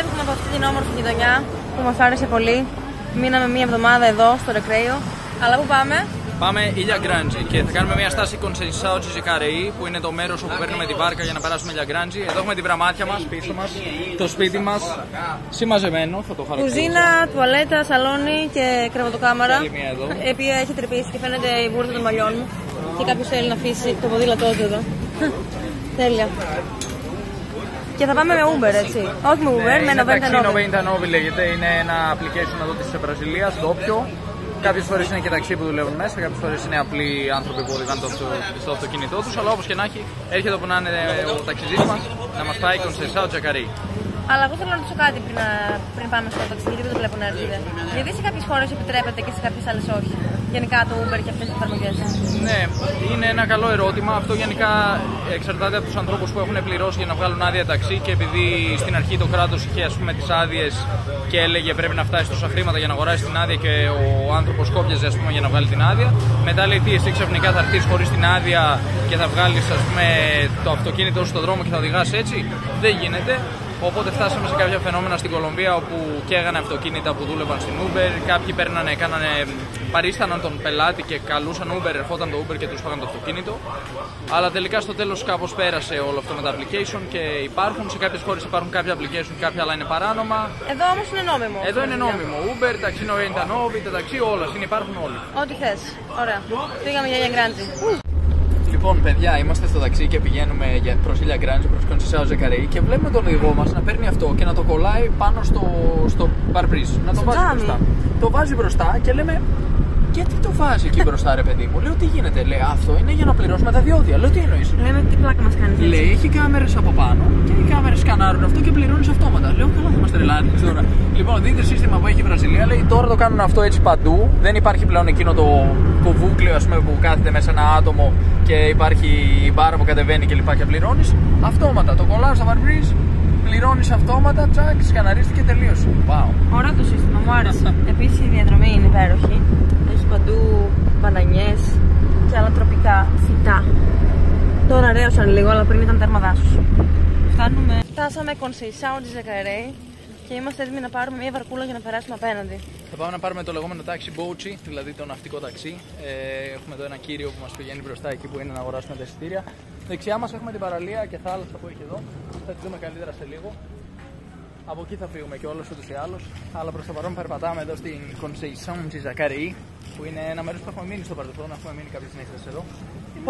φεύγουμε από αυτή την όμορφη γειτονιά που μας άρεσε πολύ. Μείναμε μία εβδομάδα εδώ στο Recreo. Αλλά πού πάμε? Πάμε Ilha Grande και θα κάνουμε μια στάση Conceição de Jacareí, που είναι το μέρος όπου παίρνουμε την βάρκα για να περάσουμε Ilha Grande. Εδώ έχουμε την πραμάτια μας πίσω μας, το σπίτι μας συμμαζεμένο, θα το χαρακτηρίσω. Κουζίνα, τουαλέτα, σαλόνι και κρεβατοκάμαρα. Η οποία έχει τρυπήσει και φαίνεται η βούρδα των μαλλιών μου. Και κάποιος θέλει να αφήσει το ποδήλατό του εδώ. Τέλεια. Και θα πάμε με Uber, έτσι. Όχι με Uber, με 99 λέγεται. Είναι ένα application εδώ της Βραζιλίας, ντόπιο. Κάποιες φορές είναι και ταξί που δουλεύουν μέσα, κάποιες φορές είναι απλοί άνθρωποι που οδηγάνε στο αυτοκίνητό τους. Αλλά όπως και να έχει, έρχεται όπου να είναι ο ταξιδιώτης μας να μας πάει Conceição de Jacareí. Αλλά εγώ θέλω να ρωτήσω κάτι πριν πάμε στο ταξίδι, γιατί δεν το βλέπω να έρχεται. Γιατί σε κάποιες χώρες επιτρέπεται και σε κάποιες άλλες όχι? Γενικά το Uber και αυτές τις εφαρμογές. Ναι, είναι ένα καλό ερώτημα. Αυτό γενικά εξαρτάται από τους ανθρώπους που έχουν πληρώσει για να βγάλουν άδεια ταξί, και επειδή στην αρχή το κράτος είχε, ας πούμε, τις άδειες και έλεγε πρέπει να φτάσει τόσα χρήματα για να αγοράσει την άδεια, και ο άνθρωπος κόπιαζε, ας πούμε, για να βγάλει την άδεια. Μετά λέει τι, εσύ ξαφνικά θα έρθεις χωρίς την άδεια και θα βγάλεις, ας πούμε, το αυτοκίνητο σου στον δρόμο και θα οδηγάς έτσι? Δεν γίνεται. Οπότε φτάσαμε σε κάποια φαινόμενα στην Κολομβία όπου καίγανε αυτοκίνητα που δούλευαν στην Uber. Κάποιοι παρίσταναν τον πελάτη και καλούσαν Uber, ερχόταν το Uber και τους φάγαν το αυτοκίνητο. Αλλά τελικά στο τέλος κάπως πέρασε όλο αυτό με τα application και υπάρχουν. Σε κάποιες χώρες υπάρχουν κάποια application, κάποια άλλα είναι παράνομα. Εδώ όμως είναι νόμιμο. Εδώ είναι νόμιμο. Uber, ταξί 99, τα ταξί, όλα υπάρχουν όλοι. Ό,τι θες. Ωραία. Πήγαμε για Ilha Grande. Λοιπόν, παιδιά, είμαστε στο ταξί και πηγαίνουμε προς Ilha Grande, προς Conceição de Jacareí, και βλέπουμε τον οδηγό μας να παίρνει αυτό και να το κολλάει πάνω στο parabrise. Να το βάζει μπροστά. Το βάζει μπροστά και λέμε, γιατί το βάζει εκεί μπροστά, ρε παιδί μου? Λέω, τι γίνεται? Λέει, αυτό είναι για να πληρώσουμε τα διόδια. Λέω, τι εννοείς? Λέμε, τι πλάκα μας κάνει? Λέει, έχει κάμερες από πάνω και οι κάμερες σκανάρουν αυτό και πληρώνεις αυτόματα. Λέω, καλά, θα μας τρελάνεις τώρα. Λοιπόν, δείτε σύστημα που έχει η Βραζιλία. Λέει, τώρα το κάνουν αυτό έτσι παντού. Δεν υπάρχει πλέον εκείνο το κουβούκλιο, ας πούμε, που κάθεται μέσα ένα άτομο και υπάρχει η μπάρα που κατεβαίνει και λοιπά και πληρώνεις. Αυτόματα. Το κολλάω στο parabrise, πληρώνεις αυτόματα, τσακ, σκαναρίστηκε, τελείωσε. Wow. Ωραίο το σύστημα, μου άρεσε. Επίσης η διαδρομή είναι υπέροχη. Έχει παντού μπανανιές και άλλα τροπικά φυτά. Τώρα ρέωσαν λίγο, αλλά πριν ήταν τέρμα δάσους. Φτάσαμε Conceição de Jacareí και είμαστε έτοιμοι να πάρουμε μια βαρκούλα για να περάσουμε απέναντι. Θα πάμε να πάρουμε το λεγόμενο taxi boat, δηλαδή το ναυτικό ταξί. Έχουμε εδώ ένα κύριο που μας πηγαίνει μπροστά εκεί που είναι να αγοράσουμε τα εισιτήρια. Δεξιά μας έχουμε την παραλία και θάλασσα που έχει εδώ. Θα τη δούμε καλύτερα σε λίγο. Από εκεί θα φύγουμε κιόλας ούτως ή άλλως. Αλλά προς το παρόν περπατάμε εδώ στην Conceição de Jacareí, που είναι ένα μέρος που έχουμε μείνει στο παρελθόν. Έχουμε μείνει κάποιες νύχτες εδώ.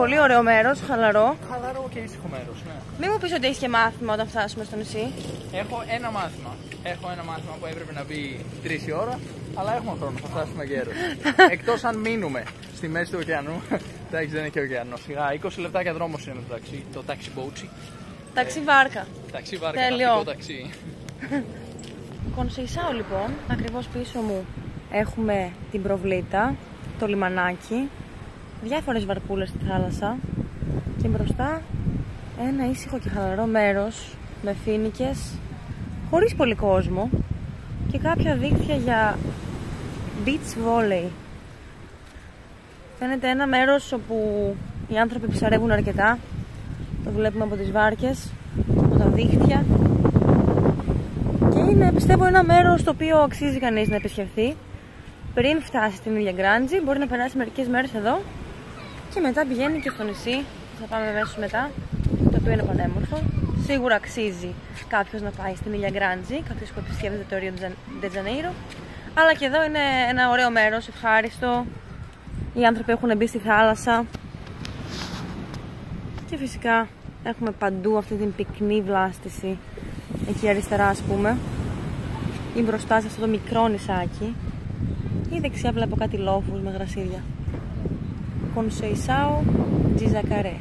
Πολύ ωραίο μέρος, χαλαρό. Χαλαρό και ήσυχο μέρος, ναι. Μην μου πεις ότι έχεις και μάθημα όταν φτάσουμε στο νησί. Έχω ένα μάθημα. Έχω ένα μάθημα που έπρεπε να μπει 3 η ώρα, αλλά έχουμε χρόνο, θα φτάσουμε γέρος. Εκτός αν μείνουμε στη μέση του ωκεανού. Εντάξει, δεν είναι και ωκεανό. Σιγά, 20 λεπτάκια δρόμος είναι το taxi boat. Ταξί βάρκα. Ταξί βάρκα, ναυτικό ταξί. Conceição, λοιπόν, ακριβώς πίσω μου έχουμε την προβλήτα, το λιμανάκι, διάφορες βαρκούλες στη θάλασσα και μπροστά ένα ήσυχο και χαλαρό μέρος με φοίνικες, χωρίς πολύ κόσμο και κάποια δίχτυα για beach volley. Φαίνεται ένα μέρος όπου οι άνθρωποι ψαρεύουν αρκετά. Το βλέπουμε από τις βάρκες, από τα δίχτυα. Και είναι, πιστεύω, ένα μέρος το οποίο αξίζει κανείς να επισκεφθεί. Πριν φτάσει στην Ilha Grande, μπορεί να περάσει μερικές μέρες εδώ και μετά πηγαίνει και στο νησί. Θα πάμε αμέσως μετά, το οποίο είναι πανέμορφο. Σίγουρα αξίζει κάποιος να πάει στην Ilha Grande, κάποιος που επισκέφτεται το Rio de Janeiro. Αλλά και εδώ είναι ένα ωραίο μέρος, ευχάριστο. Οι άνθρωποι έχουν μπει στη θάλασσα. Και φυσικά έχουμε παντού αυτή την πυκνή βλάστηση. Εκεί αριστερά, ας πούμε, ή μπροστά σε αυτό το μικρό νησάκι, ή δεξιά βλέπω κάτι λόφους με γρασίδια. Conceição de Jacareí.